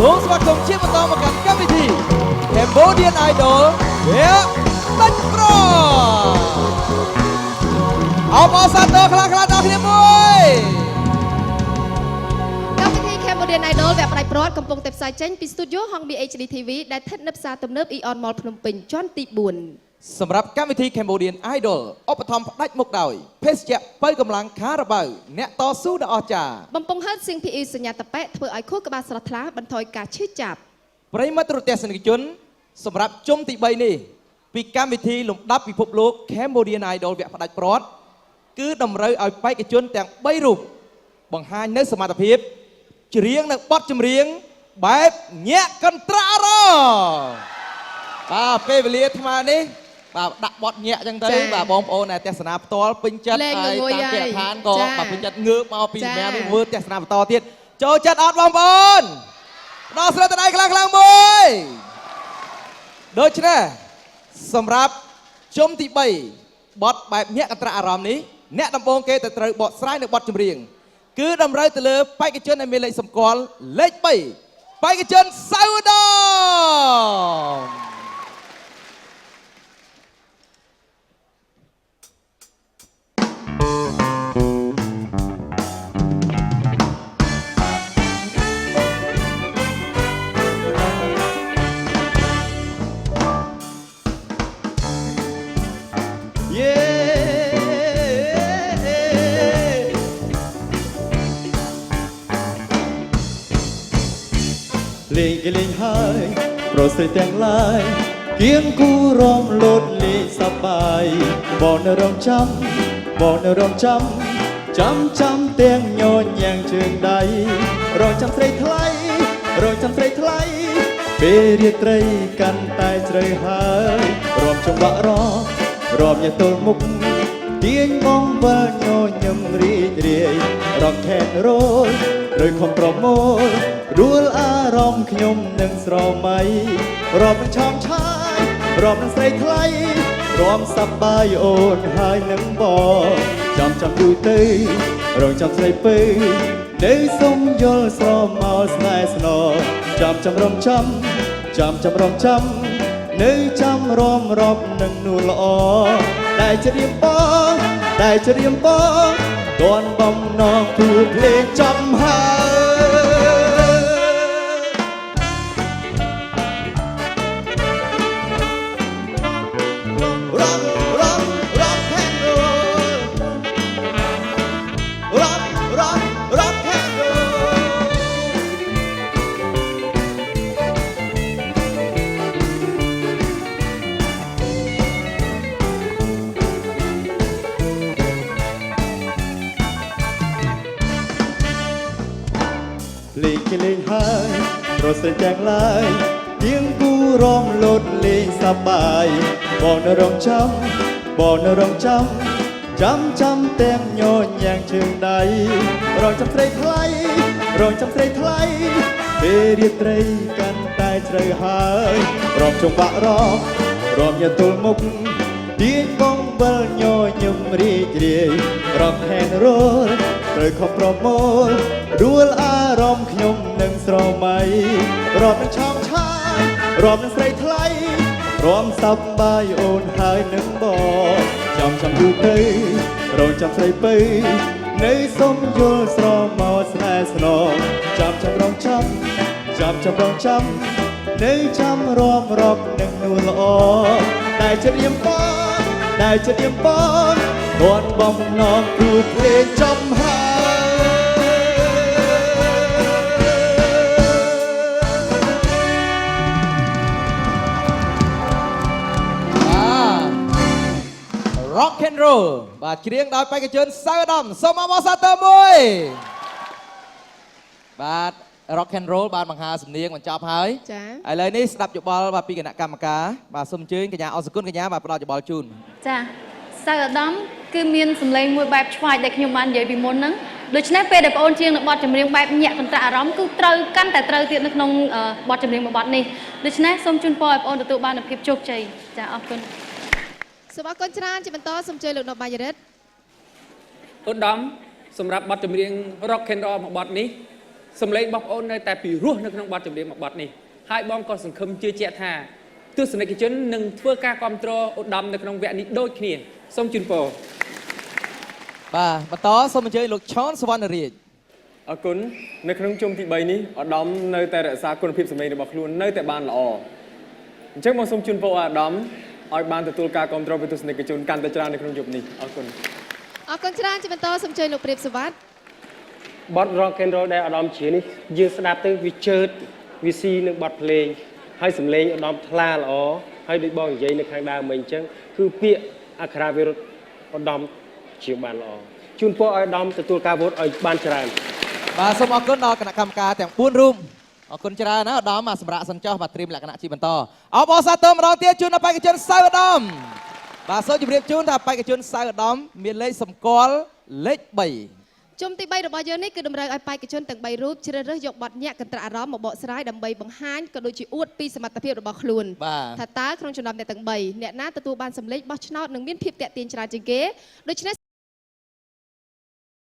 សូមស្វាគមន៍ជាបន្តមកកាន់កម្មវិធី Cambodian Idol វាបាច់ប្រអបអរសាទរខ្លាំងៗដល់គ្នាមួយកម្មវិធី Cambodian Idol វគ្គផ្ដាច់ព្រាត់កំពុងតែផ្សាយចេញពីស្ទូឌីយោ Hong BHD TV ដែលស្ថិតនៅផ្សារទំនើប Eon Mall ភ្នំពេញជាន់ទី4សម្រាប់កម្មវិធី Cambodian Idol ឧបត្ថម្ភផ្ដាច់មុខដោយភេសជ្ជៈបើកម្លាំងខារ៉ាបាវអ្នកតស៊ូដ៏អស្ចារ្យបំពង់ហឺតសៀង PE សញ្ញាតប៉ែធ្វើឲ្យខួរក្បាលស្រស់ថ្លាបន្ថយការឈឺចាប់ប្រិមត្តរទស្សនិកជនសម្រាប់ជុំទី3នេះពីកម្មវិធីលំដាប់ពិភពលោក Cambodian Idol វគ្គផ្ដាច់ព្រាត់គឺតម្រូវឲ្យបេក្ខជនទាំង3រូបបង្ហាញនៅសមត្ថភាពច្រៀងនៅបទចម្រៀងបែបញាក់កន្ត្រាក់អារម្មណ៍បាទពេលវេលាថ្មនេះបាទដាក់បទញាក់អញ្ចឹងទៅបាទបងប្អូនដែលទស្សនាផ្ទាល់ពេញចិត្តហើយតាមពាក្យឋានក៏បាទពេញចិត្តងើបមកពីសម្រាប់នេះធ្វើទស្សនាបន្តទៀតចូលចិត្តអត់បងប្អូនដល់ស្រីតដៃខ្លាំងមួយដូច្នេះសម្រាប់ជុំទី3បទបែបញាក់កន្ត្រាក់អារម្មណ៍នេះអ្នកដំបងគេទៅត្រូវបកស្រាយនៅបទចម្រៀងគឺតម្រូវទៅលើបេក្ខជនដែលមានលេខសម្គាល់លេខ3បេក្ខជនសៅដំលេងគេលេងហើយប្រសិទ្ធទាំងឡាយគៀងគូរំលោតលេងសប្បាយបងនៅរងចាំបងនៅរងចាំទាំងញញយ៉ាងជើងដៃរងចាំស្រីថ្លៃរងចាំស្រីថ្លៃពេលរាត្រីកាន់តែជ្រៅហើយរំចង្វាក់រំញ៉ាំទល់មុខទាញបងវិលញញឹមរីករាយរំខេតរលឬខំប្រមូលរួលអារម្មណ៍ខ្ញុំនឹងស្រមៃរំនឹងឆោមឆាយរំនឹងស្រីថ្លៃរំសប្បាយអូនហើយនឹងបងចាំយូរទៅរងចាំស្រីពើនៅសុំយល់ស្រមោលស្នេហ៍ស្នរចាំរំចាំរំចាំនៅចាំរំរាប់នឹងនួនល្អដែលច្រៀងបងតន់បំណងគូភ្លេងចំហើយលេងគេលេងហើយប្រសិទ្ធទាំងឡាយទៀងគូរំលោតលេងសប្បាយបងនៅរងចាំទាំងញញយ៉ាងជើងដៃរងចាំស្រីថ្លៃពេលរាត្រីកាន់តែជ្រៅហើយរំចង្វាក់រំញ៉ាំទល់មុខទាញបងវិលញញឹមរីករាយរំហែនរលត្រូវខំប្រមូលរួលអារម្មណ៍ខ្ញុំនឹងស្រមៃរំនឹងឆោមឆាយរំនឹងស្រីថ្លៃរំសប្បាយអូនហើយនឹងបងចាំយូរទៅរងចាំស្រីពើនៅសុំយល់ស្រមោលស្នេហ៍ស្នងចាំរងចាំនៅចាំរំរាប់នឹងនួនល្អដែលច្រៀងបងតន់បំណងគូភ្លេងចំRock and roll បាទច្រៀងដោយបេក្ខជនសៅដំសូមអបអរសាទរមួយបាទ Rock and roll បានបង្ហាញសំនៀងបញ្ចប់ហើយចាឥឡូវនេះស្ដាប់យោបល់បាទពីគណៈកម្មការបាទសូមអញ្ជើញកញ្ញាអរសគុណកញ្ញាបាទផ្ដល់យោបល់ជូនចាសៅដំគឺមានសំឡេងមួយបែបឆ្វាយដែលខ្ញុំបាននិយាយពីមុនហ្នឹងដូច្នេះពេលដែលបងអូនជាងនៅបទចម្រៀងបែបញាក់កន្ត្រាក់អារម្មណ៍គឺត្រូវកាន់តែត្រូវទៀតនៅក្នុងបទចម្រៀងមួយបទនេះដូច្នេះសូមជូនពរឲ្យបងអូនទទួលបានភាពជោគជ័យចាអរគុណសូមអរគុណច្រើនជាបន្តសូមជួយលោកណូបាយរិទ្ធ ឧត្តមសម្រាប់បទចម្រៀង Rock and Roll មួយបទនេះ សម្លេងរបស់បងអូននៅតែពីរោះនៅក្នុងបទចម្រៀងមួយបទនេះហើយបងក៏សង្ឃឹមជឿជាក់ថាទស្សនិកជននឹងធ្វើការគ្រប់គ្រងឧត្តមនៅក្នុងវគ្គនេះដូចគ្នាសូមជូនពរ បាទបន្តសូមអញ្ជើញលោកឆនសវណ្ណរាជ អរគុណនៅក្នុងជុំទី3នេះឧត្តមនៅតែរក្សាគុណភាពសម្លេងរបស់ខ្លួននៅតែបានល្អអញ្ចឹងមកសូមជូនពរឧត្តមឲ្យបានទទួលការគ្រប់គ្រងពីទស្សនិកជនកាន់តែច្រើននៅក្នុងយប់នេះអរគុណ អរគុណច្រើនជាបន្តសូមអញ្ជើញលោកព្រាបសុវត្ថិ បទ rock and roll ដែលឧត្តមជានេះយើងស្ដាប់ទៅវាជើតវាស៊ីនឹងបទភ្លេងហើយសំឡេងឧត្តមថ្លាល្អហើយដូចបងនិយាយនៅខាងដើមមិញអញ្ចឹងគឺពាក្យអក្ខរាវិរុទ្ធឧត្តមជាបានល្អជូនពរឲ្យឧត្តមទទួលការវោតឲ្យបានច្រើន បាទសូមអរគុណដល់គណៈកម្មការទាំង4រូបអរគុណច្រើនណាឧត្តមសម្រាប់សិនចោះបាទត្រៀមលក្ខណៈជាបន្តអបអរសាទរម្ដងទៀតជូនដល់បេក្ខជនសៅឧត្តមបាទសូមជម្រាបជូនថាបេក្ខជនសៅឧត្តមមានលេខសម្គាល់លេខ3 ជុំទី3របស់យើងនេះគឺតម្រូវឲ្យបេក្ខជនទាំង3រូបជ្រើសរើសយកបទញាក់កន្ត្រាក់អារម្មណ៍មកបកស្រាយដើម្បីបង្ហាញក៏ដូចជាអួតពីសមត្ថភាពរបស់ខ្លួន បាទ ថាតើក្នុងចំណោមអ្នកទាំង3អ្នកណាទទួលបានសម្លេងបោះឆ្នោតនិងមានភាពតាក់ទាញច្រើនជាងគេដូច្នេះ